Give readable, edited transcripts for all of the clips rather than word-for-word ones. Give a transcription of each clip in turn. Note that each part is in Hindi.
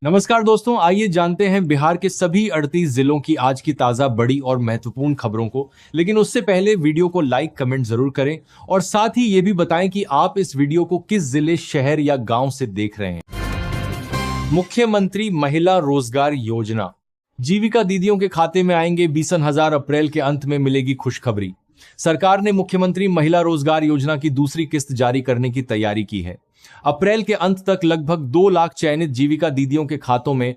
नमस्कार दोस्तों, आइए जानते हैं बिहार के सभी 38 जिलों की आज की ताजा बड़ी और महत्वपूर्ण खबरों को। लेकिन उससे पहले वीडियो को लाइक कमेंट जरूर करें और साथ ही ये भी बताएं कि आप इस वीडियो को किस जिले, शहर या गांव से देख रहे हैं। मुख्यमंत्री महिला रोजगार योजना, जीविका दीदियों के खाते में आएंगे 20,000। अप्रैल के अंत में मिलेगी खुशखबरी। सरकार ने मुख्यमंत्री महिला रोजगार योजना की दूसरी किस्त जारी करने की तैयारी की है। अप्रैल के अंत तक लगभग 2 लाख चयनित जीविका दीदियों के खातों में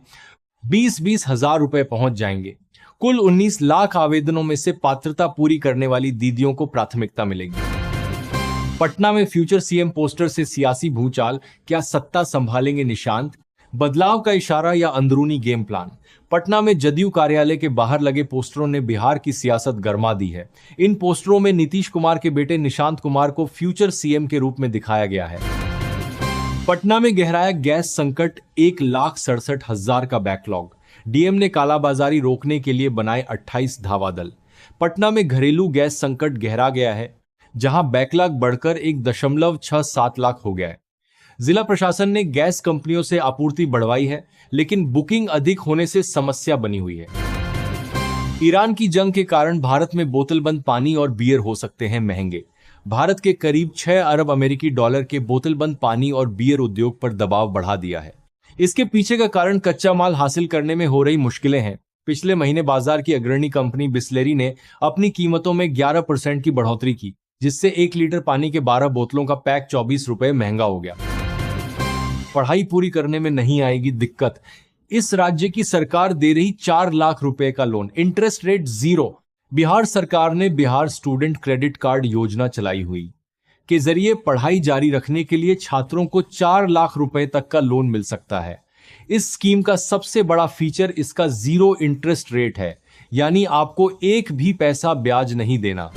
20-20 हजार रुपए पहुंच जाएंगे। कुल 19 लाख आवेदनों में से पात्रता पूरी करने वाली दीदियों को प्राथमिकता मिलेगी। पटना में फ्यूचर सीएम पोस्टर से सियासी भूचाल, क्या सत्ता संभालेंगे निशांत? बदलाव का इशारा या अंदरूनी गेम प्लान? पटना में जदयू कार्यालय के बाहर लगे पोस्टरों ने बिहार की सियासत गरमा दी है। इन पोस्टरों में नीतीश कुमार के बेटे निशांत कुमार को फ्यूचर सीएम के रूप में दिखाया गया है। पटना में गहराया गैस संकट, 1,67,000 का बैकलॉग। डीएम ने कालाबाजारी रोकने के लिए बनाए 28 धावा दल। पटना में घरेलू गैस संकट गहरा गया है, जहां बैकलॉग बढ़कर 1.67 लाख हो गया है। जिला प्रशासन ने गैस कंपनियों से आपूर्ति बढ़वाई है, लेकिन बुकिंग अधिक होने से समस्या बनी हुई है। ईरान की जंग के कारण भारत में बोतलबंद पानी और बियर हो सकते हैं महंगे। भारत के करीब 6 अरब अमेरिकी डॉलर के बोतलबंद पानी और बियर उद्योग पर दबाव बढ़ा दिया है। इसके पीछे का कारण कच्चा माल हासिल करने में हो रही मुश्किलें हैं। पिछले महीने बाजार की अग्रणी कंपनी बिस्लेरी ने अपनी कीमतों में 11% की बढ़ोतरी की, जिससे 1 लीटर पानी के 12 बोतलों का पैक 24 रुपए महंगा हो गया। पढ़ाई पूरी करने में नहीं आएगी दिक्कत। इस राज्य की सरकार दे रही 4 लाख रुपए का लोन, इंटरेस्ट रेट 0। बिहार सरकार ने बिहार स्टूडेंट क्रेडिट कार्ड योजना चलाई हुई के जरिए पढ़ाई जारी रखने के लिए छात्रों को 4 लाख रुपए तक का लोन मिल सकता है। इस स्कीम का सबसे बड़ा फीचर इसका 0 इंटरेस्ट रेट है, यानी आपको एक भी पैसा ब्याज नहीं देना।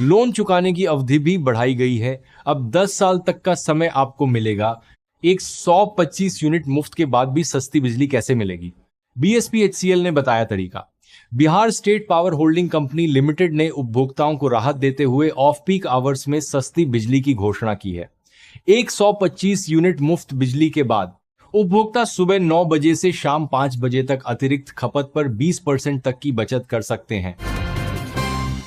लोन चुकाने की अवधि भी बढ़ाई गई है। अब 10 साल तक का समय आपको मिलेगा। 125 यूनिट मुफ्त के बाद भी सस्ती बिजली कैसे मिलेगी? बीएसपीएचसीएल ने बताया तरीका। Bihar state power holding company limited ने उपभोक्ताओं को राहत देते हुए ऑफ पीक आवर्स में सस्ती बिजली की घोषणा की है। 125 यूनिट मुफ्त बिजली के बाद उपभोक्ता सुबह 9 बजे से शाम 5 बजे तक अतिरिक्त खपत पर 20% तक की बचत कर सकते हैं।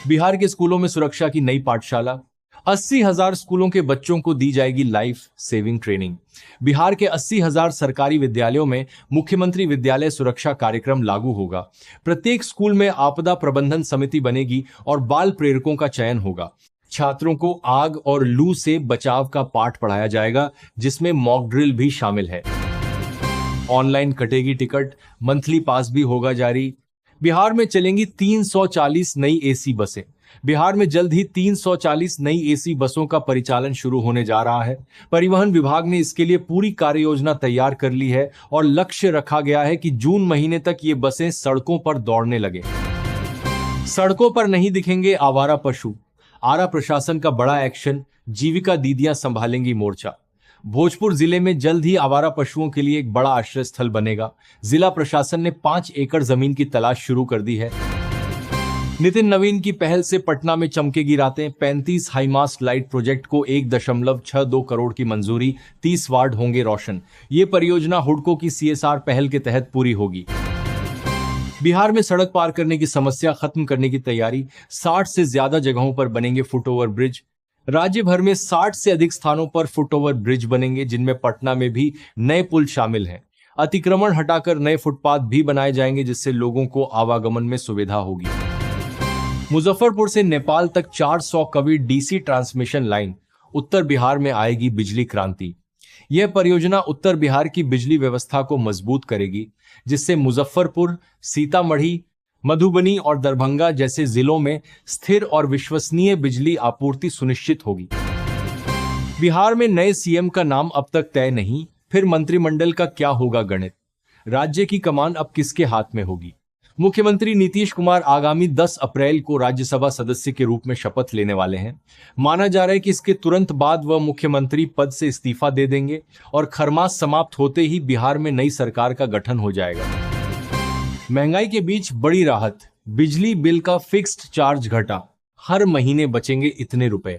बिहार के स्कूलों में सुरक्षा की नई पाठशाला, 80,000 स्कूलों के बच्चों को दी जाएगी लाइफ सेविंग ट्रेनिंग। बिहार के 80,000 सरकारी विद्यालयों में मुख्यमंत्री विद्यालय सुरक्षा कार्यक्रम लागू होगा। प्रत्येक स्कूल में आपदा प्रबंधन समिति बनेगी और बाल प्रेरकों का चयन होगा। छात्रों को आग और लू से बचाव का पाठ पढ़ाया जाएगा, जिसमें मॉक ड्रिल भी शामिल है। ऑनलाइन कटेगी टिकट, मंथली पास भी होगा जारी। बिहार में चलेंगी 340 नई एसी बसें। बिहार में जल्द ही 340 नई एसी बसों का परिचालन शुरू होने जा रहा है। परिवहन विभाग ने इसके लिए पूरी कार्य योजना तैयार कर ली है और लक्ष्य रखा गया है कि जून महीने तक ये बसें सड़कों पर दौड़ने लगे। सड़कों पर नहीं दिखेंगे आवारा पशु। आरा प्रशासन का बड़ा एक्शन, जीविका दीदियां संभालेंगी मोर्चा। भोजपुर जिले में जल्द ही आवारा पशुओं के लिए एक बड़ा आश्रय स्थल बनेगा। जिला प्रशासन ने 5 एकड़ जमीन की तलाश शुरू कर दी है। नितिन नवीन की पहल से पटना में चमकेगी रातें। 35 हाईमास्ट लाइट प्रोजेक्ट को 1.62 करोड़ की मंजूरी, 30 वार्ड होंगे रोशन। ये परियोजना हुडको की CSR पहल के तहत पूरी होगी। बिहार में सड़क पार करने की समस्या खत्म करने की तैयारी, 60 से ज्यादा जगहों पर बनेंगे फुटओवर ब्रिज। राज्य भर में 60 से अधिक स्थानों पर फुटओवर ब्रिज बनेंगे, जिनमें पटना में भी नए पुल शामिल हैं। अतिक्रमण हटाकर नए फुटपाथ भी बनाए जाएंगे, जिससे लोगों को आवागमन में सुविधा होगी। मुजफ्फरपुर से नेपाल तक 400 कवी DC ट्रांसमिशन लाइन, उत्तर बिहार में आएगी बिजली क्रांति। यह परियोजना उत्तर बिहार की बिजली व्यवस्था को मजबूत करेगी, जिससे मुजफ्फरपुर, सीतामढ़ी, मधुबनी और दरभंगा जैसे जिलों में स्थिर और विश्वसनीय बिजली आपूर्ति सुनिश्चित होगी। बिहार में नए सीएम का नाम अब तक तय नहीं, फिर मंत्रिमंडल का क्या होगा गणित? राज्य की कमान अब किसके हाथ में होगी? मुख्यमंत्री नीतीश कुमार आगामी 10 अप्रैल को राज्यसभा सदस्य के रूप में शपथ लेने वाले हैं। माना जा रहा है कि इसके तुरंत बाद वह मुख्यमंत्री पद से इस्तीफा दे देंगे और खरमास समाप्त होते ही बिहार में नई सरकार का गठन हो जाएगा। महंगाई के बीच बड़ी राहत, बिजली बिल का फिक्स्ड चार्ज घटा, हर महीने बचेंगे इतने रुपए।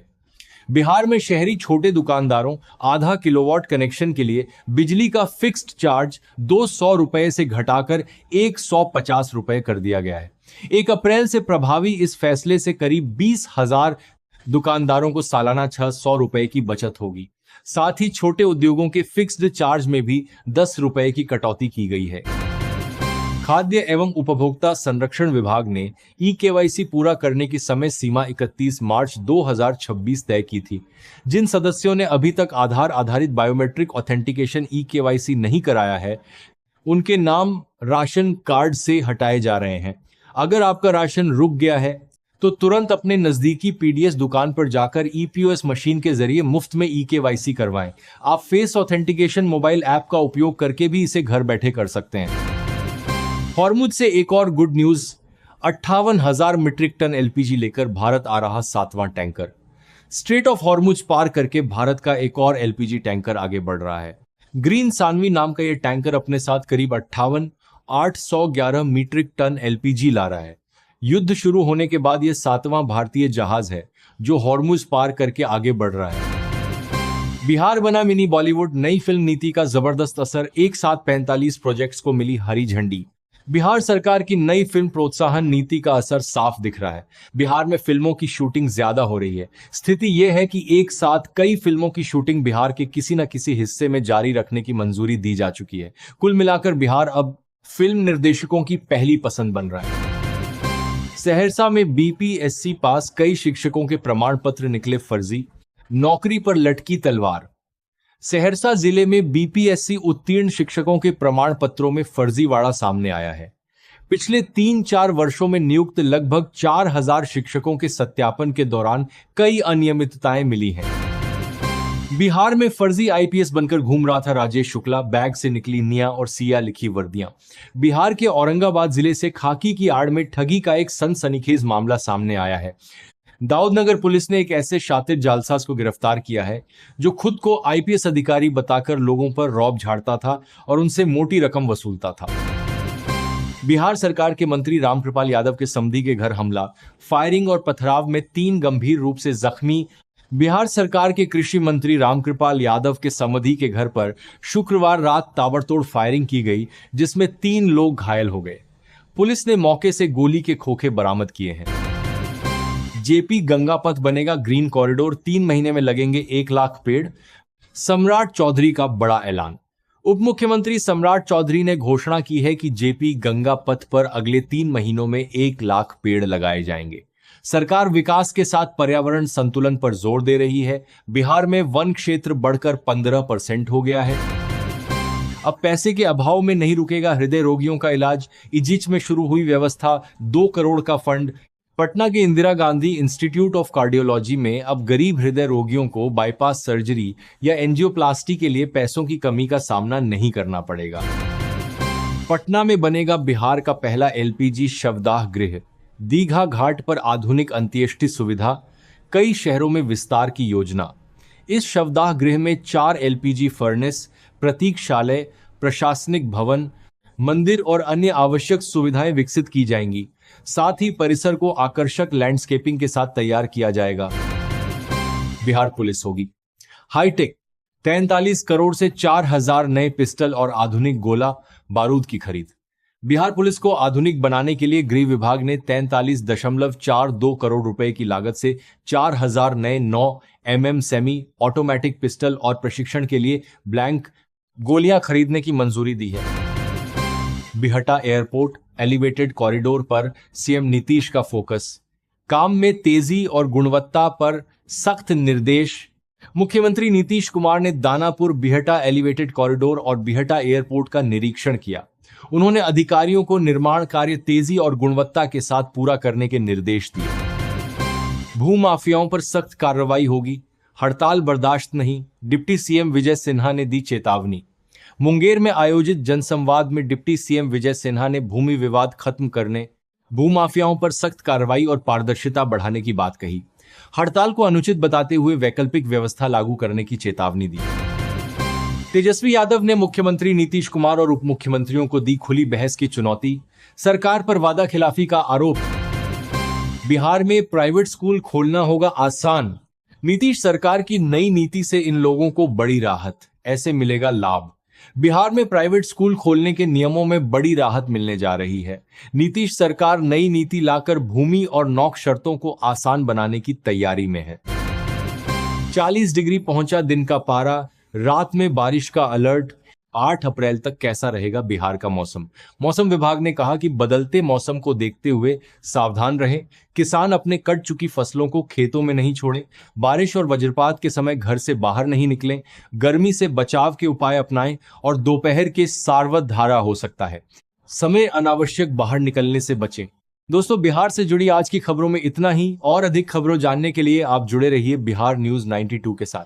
बिहार में शहरी छोटे दुकानदारों आधा किलोवाट कनेक्शन के लिए बिजली का फिक्स्ड चार्ज 200 रुपए से घटाकर 150 रुपए कर दिया गया है। 1 अप्रैल से प्रभावी इस फैसले से करीब 20,000 दुकानदारों को सालाना 600 रुपए की बचत होगी। साथ ही छोटे उद्योगों के फिक्स्ड चार्ज में भी 10 रुपए की कटौती की गई है। खाद्य एवं उपभोक्ता संरक्षण विभाग ने ई-केवाईसी पूरा करने की समय सीमा 31 मार्च 2026 तय की थी। जिन सदस्यों ने अभी तक आधार आधारित बायोमेट्रिक ऑथेंटिकेशन ई-केवाईसी नहीं कराया है, उनके नाम राशन कार्ड से हटाए जा रहे हैं। अगर आपका राशन रुक गया है तो तुरंत अपने नजदीकी पीडीएस दुकान पर जाकर ईपीओएस मशीन के जरिए मुफ्त में ई-केवाईसी करवाएं। आप फेस ऑथेंटिकेशन मोबाइल ऐप का उपयोग करके भी इसे घर बैठे कर सकते हैं। हॉर्मुज से एक और good news, 58,000 metric ton LPG लेकर भारत आ रहा 7वां टैंकर। स्ट्रेट ऑफ हॉर्मुज पार करके भारत का एक और एलपीजी टैंकर आगे बढ़ रहा है। ग्रीन सानवी नाम का यह टैंकर अपने साथ करीब 58,811 मीट्रिक टन एलपीजी ला रहा है। युद्ध शुरू होने के बाद यह 7वां भारतीय जहाज है जो हॉर्मुज पार करके आगे बढ़ रहा है। बिहार बना मिनी बॉलीवुड, नई फिल्म नीति का जबरदस्त असर, एक साथ 45 प्रोजेक्ट्स को मिली हरी झंडी। बिहार सरकार की नई फिल्म प्रोत्साहन नीति का असर साफ दिख रहा है। बिहार में फिल्मों की शूटिंग ज्यादा हो रही है। स्थिति यह है कि एक साथ कई फिल्मों की शूटिंग बिहार के किसी न किसी हिस्से में जारी रखने की मंजूरी दी जा चुकी है। कुल मिलाकर बिहार अब फिल्म निर्देशकों की पहली पसंद बन रहा है। सहरसा में बीपीएससी पास कई शिक्षकों के प्रमाण पत्र निकले फर्जी, नौकरी पर लटकी तलवार। सहरसा जिले में बीपीएससी उत्तीर्ण शिक्षकों के प्रमाण पत्रों में फर्जीवाड़ा सामने आया है। पिछले 3-4 वर्षों में नियुक्त लगभग 4,000 शिक्षकों के सत्यापन के दौरान कई अनियमितताएं मिली हैं। बिहार में फर्जी आईपीएस बनकर घूम रहा था राजेश शुक्ला, बैग से निकली निया और सिया लिखी वर्दियां। बिहार के औरंगाबाद जिले से खाकी की आड़ में ठगी का एक सनसनीखेज मामला सामने आया है। दाऊदनगर पुलिस ने एक ऐसे शातिर जालसाज को गिरफ्तार किया है जो खुद को आईपीएस अधिकारी बताकर लोगों पर रौब झाड़ता था और उनसे मोटी रकम वसूलता था। बिहार सरकार के मंत्री रामकृपाल यादव के समधी के घर हमला, फायरिंग और पथराव में 3 गंभीर रूप से जख्मी। बिहार सरकार के कृषि मंत्री रामकृपाल यादव के समधी के घर पर शुक्रवार रात ताबड़तोड़ फायरिंग की गई, जिसमें 3 लोग घायल हो गए। पुलिस ने मौके से गोली के खोखे बरामद किए हैं। जेपी गंगा पथ बनेगा ग्रीन कॉरिडोर, 3 महीने में लगेंगे 1 लाख पेड़। सम्राट चौधरी का बड़ा ऐलान। उप मुख्यमंत्री सम्राट चौधरी ने घोषणा की है कि जेपी गंगा पथ पर अगले 3 महीनों में 1 लाख पेड़ लगाए जाएंगे। सरकार विकास के साथ पर्यावरण संतुलन पर जोर दे रही है। बिहार में वन क्षेत्र बढ़कर 15% हो गया है। अब पैसे के अभाव में नहीं रुकेगा हृदय रोगियों का इलाज। इजिच में शुरू हुई व्यवस्था, 2 करोड़ का फंड। पटना के Indira Gandhi institute of cardiology में अब गरीब हृदय रोगियों को बाईपास सर्जरी या एंजियोप्लास्टी के लिए पैसों की कमी का सामना नहीं करना पड़ेगा। पटना में बनेगा बिहार का पहला एलपीजी शवदाह गृह। दीघा घाट पर आधुनिक अंत्येष्टि सुविधा, कई शहरों में विस्तार की योजना। इस शवदाह गृह में 4 एलपीजी फर्नेस, प्रतीक्षालय, प्रशासनिक भवन, मंदिर और अन्य आवश्यक सुविधाएं विकसित की जाएंगी। साथ ही परिसर को आकर्षक लैंडस्केपिंग के साथ तैयार किया जाएगा। बिहार पुलिस होगी हाईटेक, 43 करोड़ से 4,000 नए पिस्टल और आधुनिक गोला बारूद की खरीद। बिहार पुलिस को आधुनिक बनाने के लिए गृह विभाग ने 43.42 करोड़ रुपए की लागत से 4,000 नए 9 mm सेमी ऑटोमेटिक पिस्टल और प्रशिक्षण के लिए ब्लैंक गोलियां खरीदने की मंजूरी दी है। बिहटा एयरपोर्ट एलिवेटेड कॉरिडोर पर सीएम नीतीश का फोकस, काम में तेजी और गुणवत्ता पर सख्त निर्देश। मुख्यमंत्री नीतीश कुमार ने दानापुर बिहटा एलिवेटेड कॉरिडोर और बिहटा एयरपोर्ट का निरीक्षण किया। उन्होंने अधिकारियों को निर्माण कार्य तेजी और गुणवत्ता के साथ पूरा करने के निर्देश दिए। भूमाफियाओं पर सख्त कार्रवाई होगी, हड़ताल बर्दाश्त नहीं, डिप्टी सीएम विजय सिन्हा ने दी चेतावनी। मुंगेर में आयोजित जनसंवाद में डिप्टी सीएम विजय सिन्हा ने भूमि विवाद खत्म करने, भूमाफियाओं पर सख्त कार्रवाई और पारदर्शिता बढ़ाने की बात कही। हड़ताल को अनुचित बताते हुए वैकल्पिक व्यवस्था लागू करने की चेतावनी दी। तेजस्वी यादव ने मुख्यमंत्री नीतीश कुमार और उप मुख्यमंत्रियों को दी खुली बहस की चुनौती, सरकार पर वादा खिलाफी का आरोप। बिहार में प्राइवेट स्कूल खोलना होगा आसान, नीतीश सरकार की नई नीति से इन लोगों को बड़ी राहत, ऐसे मिलेगा लाभ। बिहार में प्राइवेट स्कूल खोलने के नियमों में बड़ी राहत मिलने जा रही है। नीतीश सरकार नई नीति लाकर भूमि और नौक शर्तों को आसान बनाने की तैयारी में है। 40 डिग्री पहुंचा दिन का पारा, रात में बारिश का अलर्ट। 8 अप्रैल तक कैसा रहेगा बिहार का मौसम? मौसम विभाग ने कहा कि बदलते मौसम को देखते हुए सावधान रहें। किसान अपने कट चुकी फसलों को खेतों में नहीं छोड़ें। बारिश और वज्रपात के समय घर से बाहर नहीं निकलें। गर्मी से बचाव के उपाय अपनाएं और दोपहर के सार्वधारा हो सकता है, समय अनावश्यक बाहर निकलने से बचें। दोस्तों, बिहार से जुड़ी आज की खबरों में इतना ही। और अधिक खबरों जानने के लिए आप जुड़े रहिए बिहार न्यूज 92 के साथ।